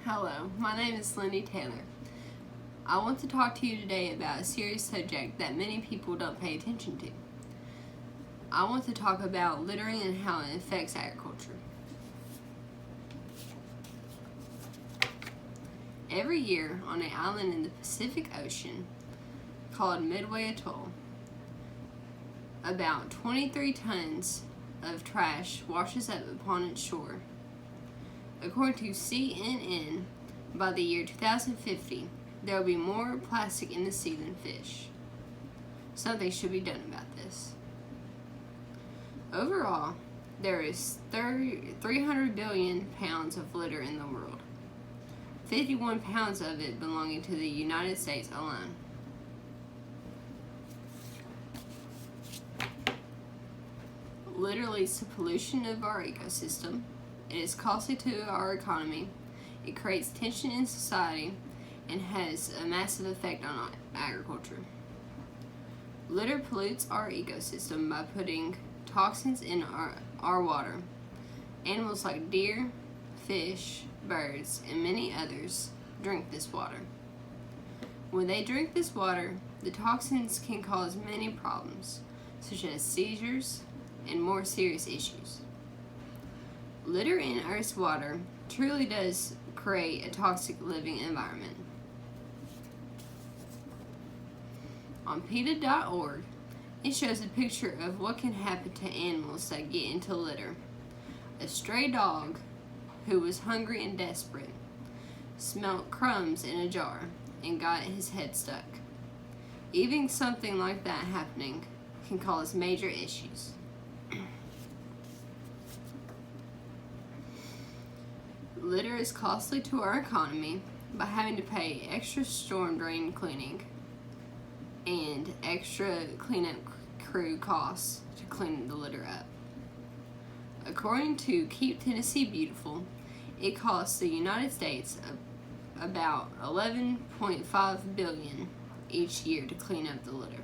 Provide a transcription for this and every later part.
Hello, my name is Lindy Taylor. I want to talk to you today about a serious subject that many people don't pay attention to. I want to talk about littering and how it affects agriculture. Every year on an island in the Pacific Ocean called Midway Atoll, about 23 tons of trash washes up upon its shore. According to CNN, by the year 2050, there will be more plastic in the sea than fish. Something should be done about this. Overall, there is 300 billion pounds of litter in the world, 51 pounds of it belonging to the United States alone. Litter leads to pollution of our ecosystem. It is costly to our economy. It creates tension in society and has a massive effect on agriculture. Litter pollutes our ecosystem by putting toxins in our water. Animals like deer, fish, birds, and many others drink this water. When they drink this water, the toxins can cause many problems, such as seizures and more serious issues. Litter in Earth's water truly does create a toxic living environment. On PETA.org, it shows a picture of what can happen to animals that get into litter. A stray dog who was hungry and desperate smelt crumbs in a jar and got his head stuck. Even something like that happening can cause major issues. Litter is costly to our economy by having to pay extra storm drain cleaning and extra cleanup crew costs to clean the litter up. According to Keep Tennessee Beautiful, it costs the United States about $11.5 billion each year to clean up the litter.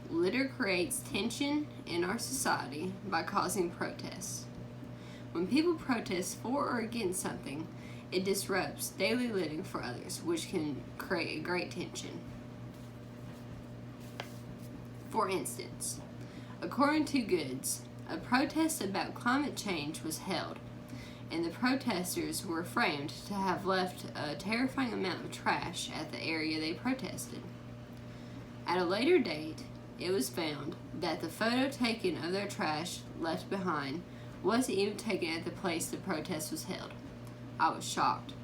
Litter creates tension in our society by causing protests. When people protest for or against something, it disrupts daily living for others, which can create a great tension. For instance, according to Goods, a protest about climate change was held, and the protesters were framed to have left a terrifying amount of trash at the area they protested. At a later date, it was found that the photo taken of their trash left behind wasn't even taken at the place the protest was held. I was shocked.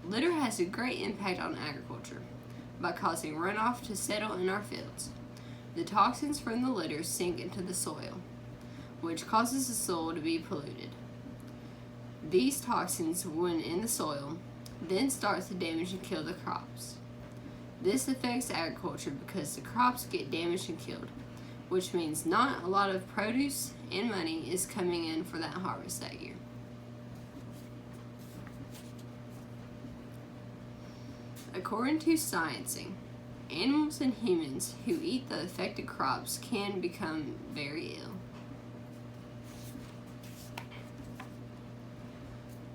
Litter has a great impact on agriculture by causing runoff to settle in our fields. The toxins from the litter sink into the soil, which causes the soil to be polluted. These toxins, when in the soil, then start to damage and kill the crops. This affects agriculture because the crops get damaged and killed, which means not a lot of produce and money is coming in for that harvest that year. According to Sciencing, animals and humans who eat the affected crops can become very ill.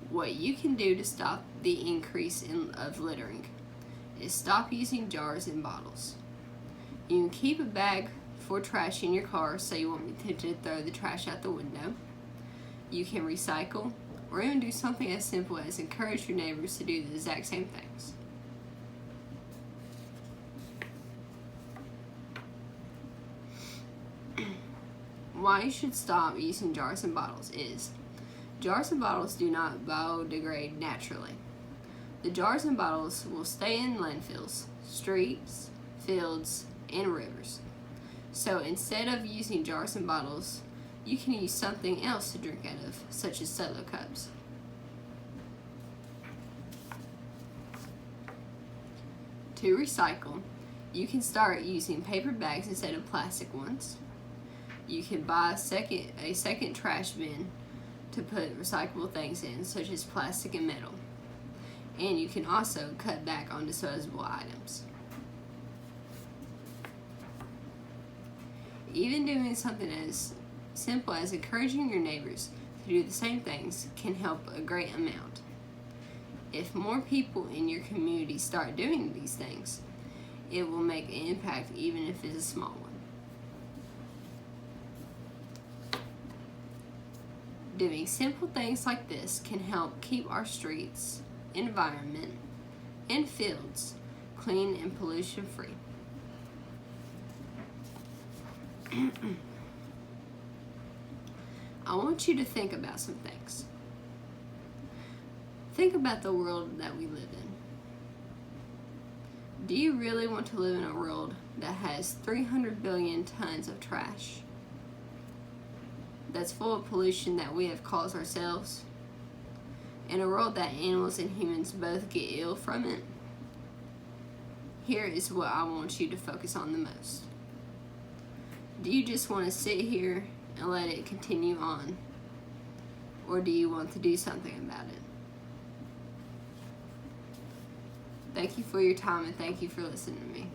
What you can do to stop the increase of littering is stop using jars and bottles. You can keep a bag for trash in your car so you won't be tempted to throw the trash out the window. You can recycle, or even do something as simple as encourage your neighbors to do the exact same things. Why you should stop using jars and bottles is, jars and bottles do not biodegrade naturally. The jars and bottles will stay in landfills, streets, fields, and rivers. So instead of using jars and bottles, you can use something else to drink out of, such as solo cups. To recycle, you can start using paper bags instead of plastic ones. You can buy a second trash bin to put recyclable things in, such as plastic and metal. And you can also cut back on disposable items. Even doing something as simple as encouraging your neighbors to do the same things can help a great amount. If more people in your community start doing these things, it will make an impact even if it's a small one. Doing simple things like this can help keep our streets, environment, and fields clean and pollution free. I want you to think about some things. Think about the world that we live in. Do you really want to live in a world that has 300 billion tons of trash? That's full of pollution that we have caused ourselves? In a world that animals and humans both get ill from it? Here is what I want you to focus on the most. Do you just want to sit here and let it continue on? Or do you want to do something about it? Thank you for your time and thank you for listening to me.